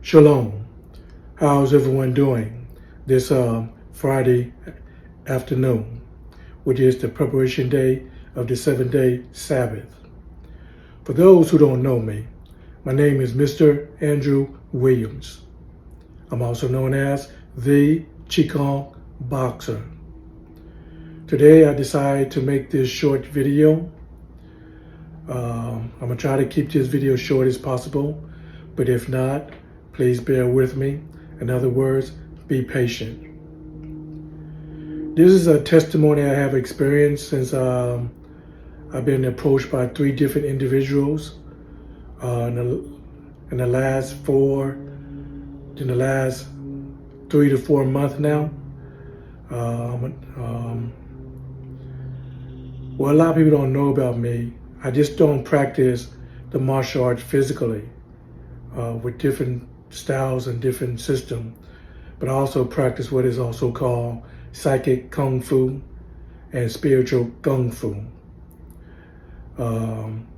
Shalom. How's everyone doing this Friday afternoon, which is the preparation day of the 7-day Sabbath? For those who don't know me, my name is Mr. Andrew Williams. I'm also known as the Qigong Boxer. Today I decided to make this short video. I'm going to try to keep this video short as possible, but if not, please bear with me. In other words, be patient. This is a testimony I have experienced since I've been approached by 3 different individuals in the last 3 to 4 months now. Well, a lot of people don't know about me. I just don't practice the martial arts physically with different styles and different systems, but I also practice what is also called psychic kung fu and spiritual kung fu. I'm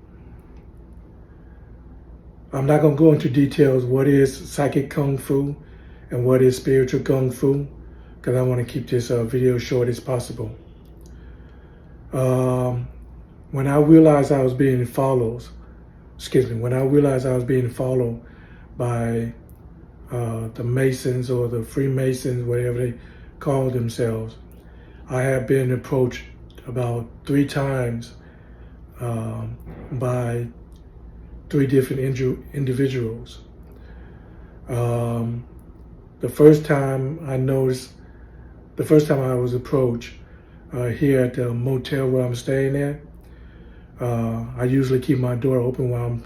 not going to go into details what is psychic kung fu and what is spiritual kung fu, because I want to keep this video short as possible. When I realized I was being followed by the Masons or the Freemasons, whatever they call themselves, I have been approached about 3 times by 3 different individuals. The first time I was approached here at the motel where I'm staying at, I usually keep my door open while I'm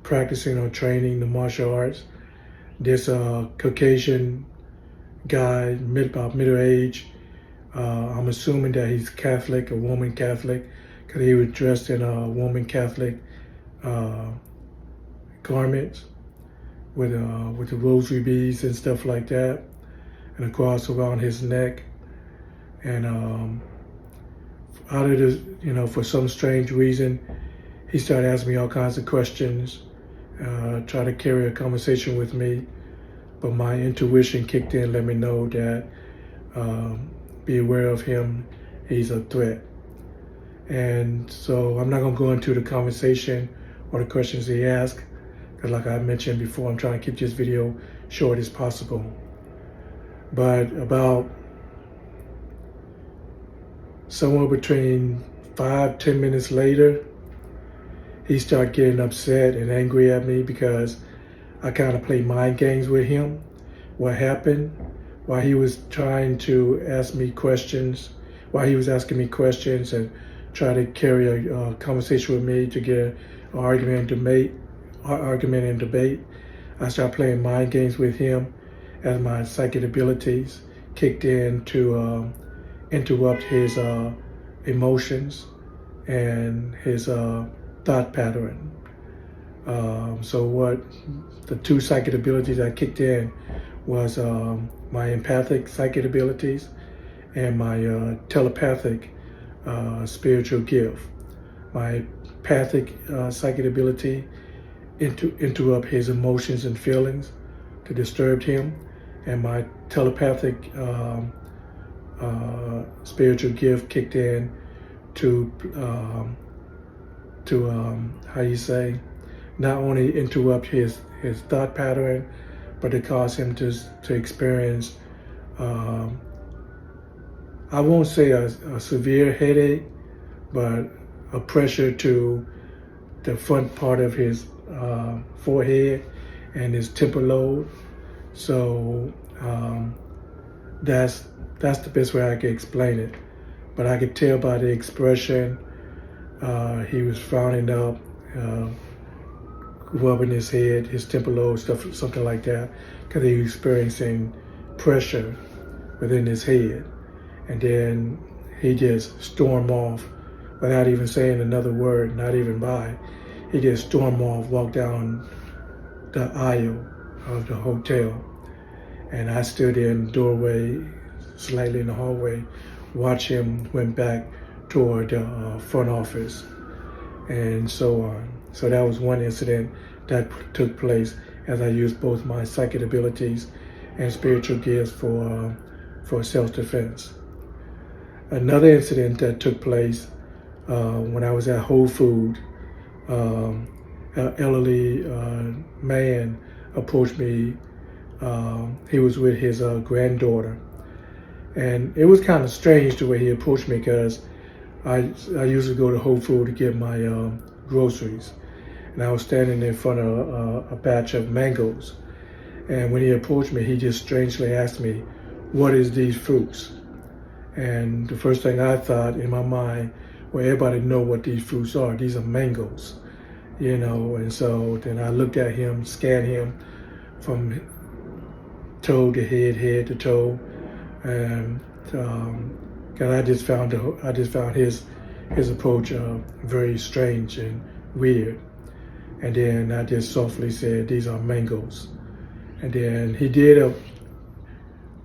practicing or training the martial arts. This Caucasian guy, about middle age, I'm assuming that he's Catholic, a Roman Catholic, because he was dressed in a Roman Catholic garments with the rosary beads and stuff like that, and a cross around his neck. And out of this, for some strange reason, he started asking me all kinds of questions, try to carry a conversation with me, but my intuition kicked in, let me know that be aware of him, he's a threat. And so I'm not going to go into the conversation or the questions he asked, because like I mentioned before, I'm trying to keep this video short as possible. But about somewhere between 5-10 minutes later, he started getting upset and angry at me because I kind of played mind games with him. What happened? While he was trying to ask me questions, while he was asking me questions and try to carry a conversation with me to get an argument and debate, I started playing mind games with him as my psychic abilities kicked in to interrupt his emotions and his thought pattern. So what the 2 psychic abilities that kicked in was my empathic psychic abilities and my telepathic spiritual gift. My empathic psychic ability interrupt his emotions and feelings to disturb him, and my telepathic spiritual gift kicked in to not only interrupt his thought pattern, but to cause him to experience, I won't say a severe headache, but a pressure to the front part of his forehead and his temporal lobe. So that's the best way I can explain it. But I could tell by the expression, he was frowning up, rubbing his head, his temporal lobe, something like that, because he was experiencing pressure within his head. And then he just stormed off without even saying another word, not even bye. He just stormed off, walked down the aisle of the hotel. And I stood in the doorway, slightly in the hallway, watch him went back toward the front office and so on. So that was one incident that took place as I use both my psychic abilities and spiritual gifts for self-defense. Another incident that took place when I was at Whole Foods, an elderly man approached me. He was with his granddaughter, and it was kind of strange the way he approached me because I usually go to Whole Foods to get my groceries, and I was standing in front of a batch of mangoes. And when he approached me, he just strangely asked me, "What is these fruits?" And the first thing I thought in my mind, well, everybody know what these fruits are. These are mangoes, you know. And so then I looked at him, scanned him from toe to head, head to toe, and cause I just found his approach very strange and weird. And then I just softly said, "These are mangoes." And then he did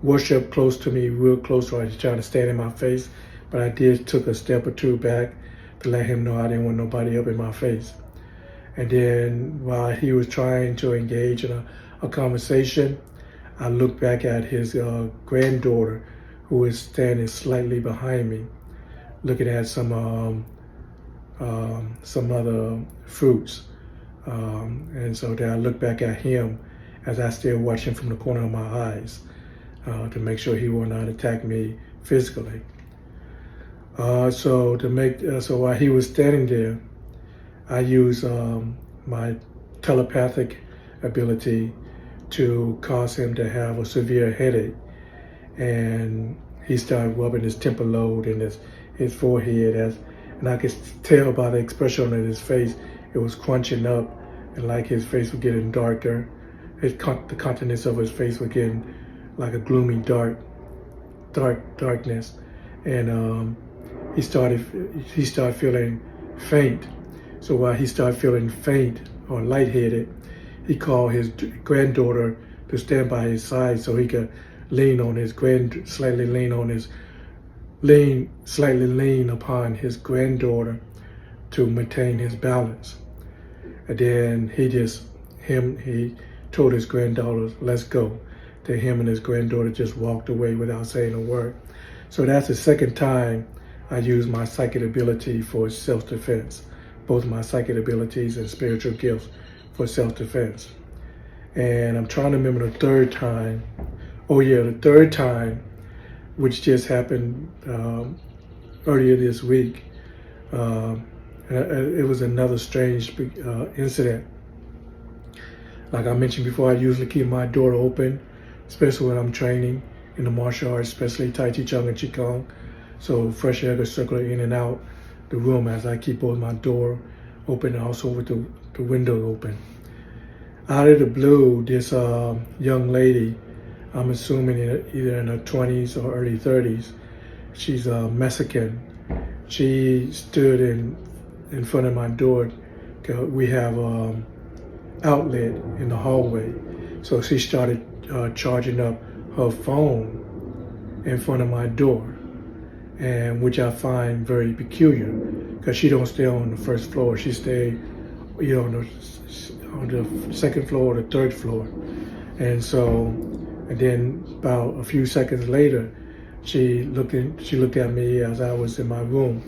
worship close to me, real close, while he's trying to stand in my face. But I did took a step or two back to let him know I didn't want nobody up in my face. And then while he was trying to engage in a conversation, I looked back at his granddaughter, who was standing slightly behind me, looking at some other fruits. And so then I looked back at him as I still watched him from the corner of my eyes to make sure he would not attack me physically. So while he was standing there, I used my telepathic ability to cause him to have a severe headache, and he started rubbing his temple lobe and his forehead, and I could tell by the expression on his face, it was crunching up, and like his face was getting darker. The countenance of his face was getting like a gloomy darkness, and he started feeling faint. So while he started feeling faint or lightheaded, he called his granddaughter to stand by his side so he could slightly lean upon his granddaughter to maintain his balance. And then he told his granddaughter, "Let's go." Then him and his granddaughter just walked away without saying a word. So that's the second time I used my psychic ability for self-defense, both my psychic abilities and spiritual gifts for self-defense. And I'm trying to remember the third time. Oh yeah, the third time, which just happened earlier this week. It was another strange incident. Like I mentioned before, I usually keep my door open, especially when I'm training in the martial arts, especially Tai Chi Chuan and Qigong. So fresh air can circulate in and out the room as I keep both my door open and also with the window open. Out of the blue, this young lady, I'm assuming either in her 20s or early 30s, she's Mexican. She stood in front of my door. We have outlet in the hallway. So she started charging up her phone in front of my door, and which I find very peculiar because she don't stay on the first floor. She stayed, on the second floor or the third floor. And then about a few seconds later, she looked at me as I was in my room,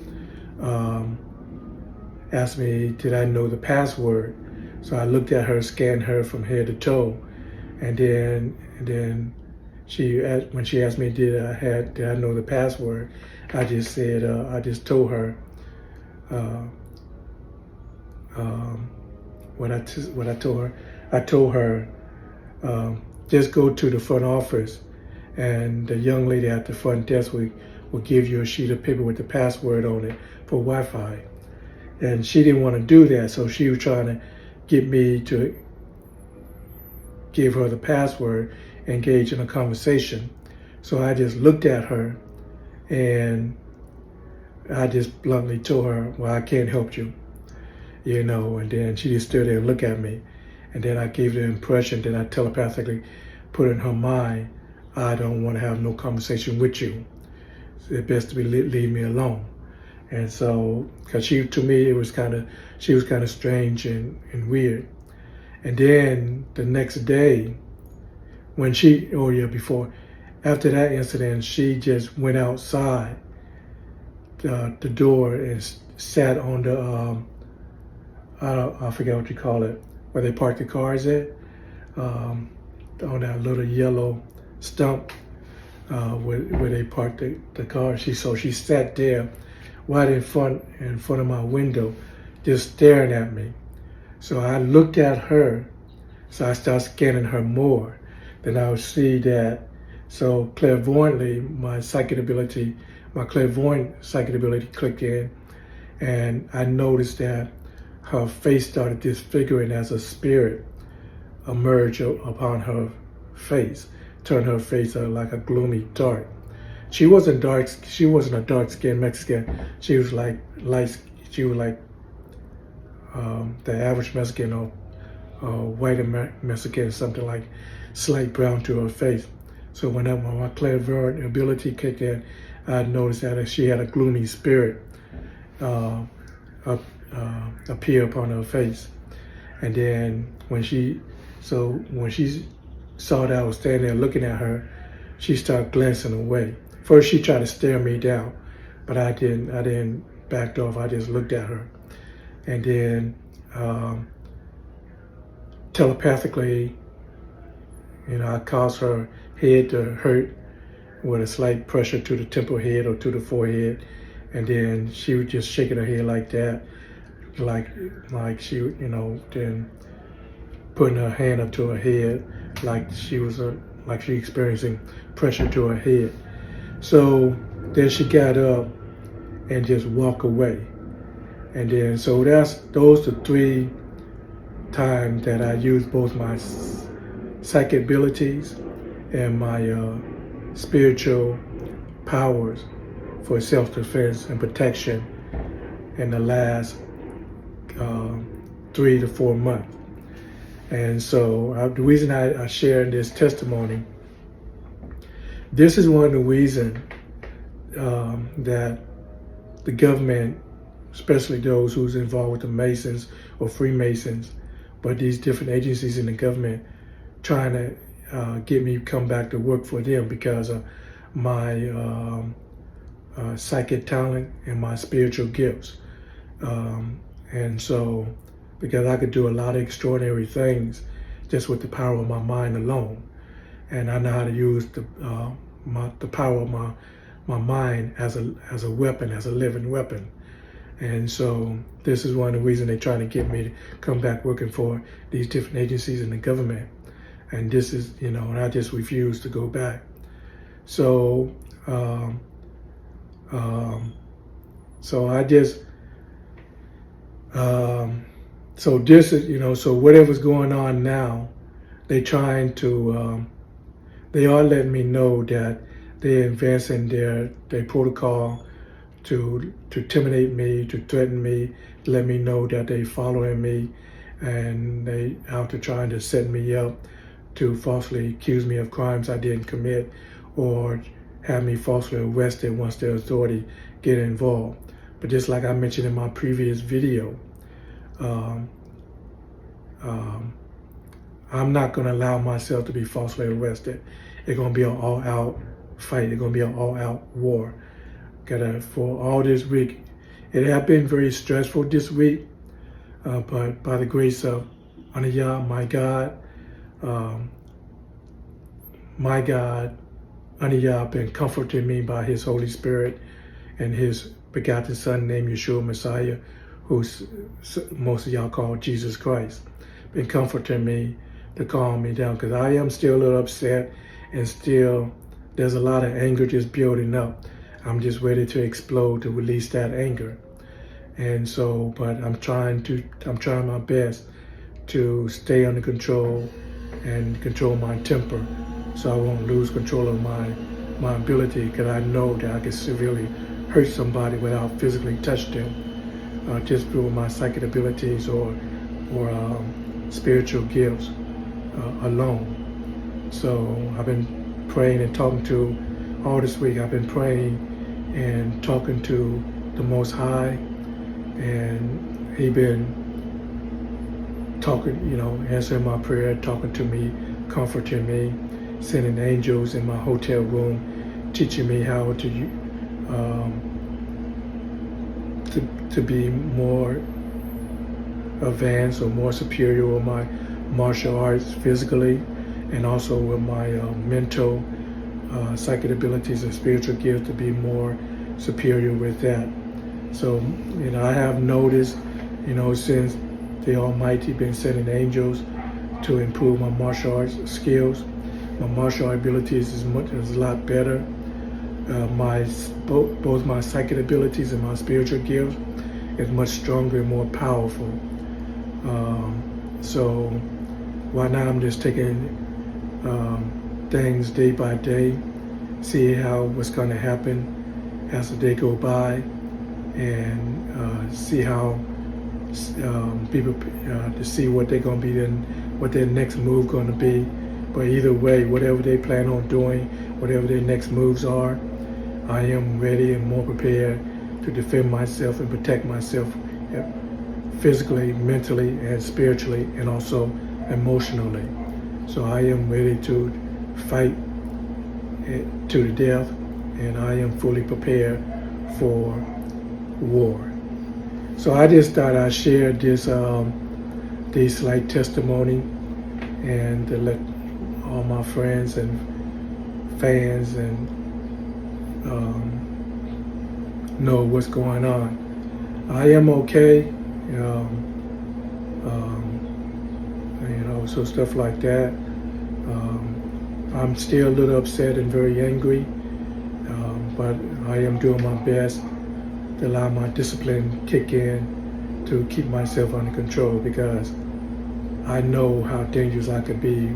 asked me, did I know the password? So I looked at her, scanned her from head to toe, and then when she asked me did I know the password, I just said I just told her what I told her. I told her just go to the front office, and the young lady at the front desk will give you a sheet of paper with the password on it for Wi-Fi. And she didn't want to do that, so she was trying to get me to give her the password, engage in a conversation. So I just looked at her and I just bluntly told her, well, I can't help you, and then she just stood there and looked at me. And then I gave the impression that I telepathically put in her mind, I don't want to have no conversation with you. It's best to leave me alone. And so, because to me, she was kind of strange and weird. And then the next day, when she, oh yeah, before, after that incident, she just went outside the door and sat on the, I forget what you call it, where they park the cars at, on that little yellow stump where they parked the car. She sat there right in front of my window, just staring at me. So I looked at her, so I started scanning her more. Then I would see that, so clairvoyantly, my clairvoyant psychic ability clicked in, and I noticed that her face started disfiguring as a spirit emerged upon her face, turned her face like a gloomy dark. She wasn't a dark-skinned Mexican. She was like light. She was like the average Mexican or white Mexican, something like slight brown to her face. So when my clairvoyant ability kicked in, I noticed that she had a gloomy spirit appear upon her face. And then when she saw that I was standing there looking at her, she started glancing away. First, she tried to stare me down, but I didn't back off. I just looked at her. And then telepathically, I caused her head to hurt with a slight pressure to the temple head or to the forehead. And then she was just shaking her head like that, like she, then putting her hand up to her head, like she was experiencing pressure to her head. So then she got up and just walked away. And then, so those are 3 times that I used both my psychic abilities and my spiritual powers for self-defense and protection in the last 3 to 4 months. And so the reason I share this testimony, this is one of the reasons that the government, especially those who's involved with the Masons or Freemasons, but these different agencies in the government trying to get me to come back to work for them because of my psychic talent and my spiritual gifts. And so, because I could do a lot of extraordinary things just with the power of my mind alone. And I know how to use the power of my mind as a weapon, as a living weapon. And so this is one of the reasons they're trying to get me to come back working for these different agencies in the government. And this is, and I just refuse to go back. So, so I just, so this is, so whatever's going on now, they trying to, they are letting me know that they're advancing their protocol to intimidate me, to threaten me, let me know that they following me, and they out to trying to set me up to falsely accuse me of crimes I didn't commit, or have me falsely arrested once the authority get involved. But just like I mentioned in my previous video, I'm not going to allow myself to be falsely arrested. It's going to be an all-out fight. It's going to be an all-out war. For all this week, it has been very stressful this week, but by the grace of Aniyah, my God, Aniyah been comforting me by His Holy Spirit and His begotten Son named Yeshua Messiah, who most of y'all call Jesus Christ, been comforting me to calm me down, because I am still a little upset, and still there's a lot of anger just building up. I'm just ready to explode, to release that anger. And so, but I'm trying my best to stay under control and control my temper, so I won't lose control of my ability, because I know that I can severely hurt somebody without physically touching them, just through my psychic abilities or spiritual gifts alone. So I've been praying and talking to, all this week I've been praying and talking to the Most High, and He been talking, answering my prayer, talking to me, comforting me, sending angels in my hotel room, teaching me how to be more advanced or more superior with my martial arts physically, and also with my mental, psychic abilities and spiritual gifts to be more superior with that. So, I have noticed, since the Almighty been sending angels to improve my martial arts skills, my martial art abilities is a lot better. Both my psychic abilities and my spiritual gifts is much stronger and more powerful. So right now I'm just taking things day by day, see what's going to happen as the day go by, and see how people to see what they're going to be and what their next move going to be. But either way, whatever they plan on doing, whatever their next moves are, I am ready and more prepared to defend myself and protect myself physically, mentally, and spiritually, and also emotionally. So I am ready to fight to the death, and I am fully prepared for war. So I just thought I'd share this slight testimony, and to let all my friends and fans and know what's going on. I am okay, so stuff like that. I'm still a little upset and very angry, but I am doing my best to allow my discipline kick in to keep myself under control, because I know how dangerous I could be,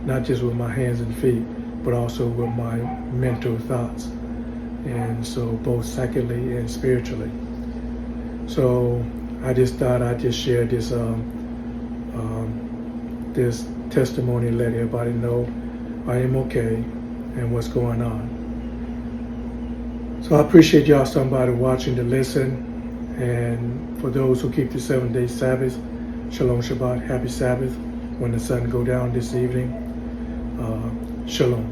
not just with my hands and feet, but also with my mental thoughts, and so both psychically and spiritually. So I just thought I'd just share this this testimony, let everybody know I am okay and what's going on. So I appreciate y'all somebody watching to listen, and for those who keep the 7-day Sabbath, Shalom Shabbat, happy Sabbath when the sun go down this evening. Shalom.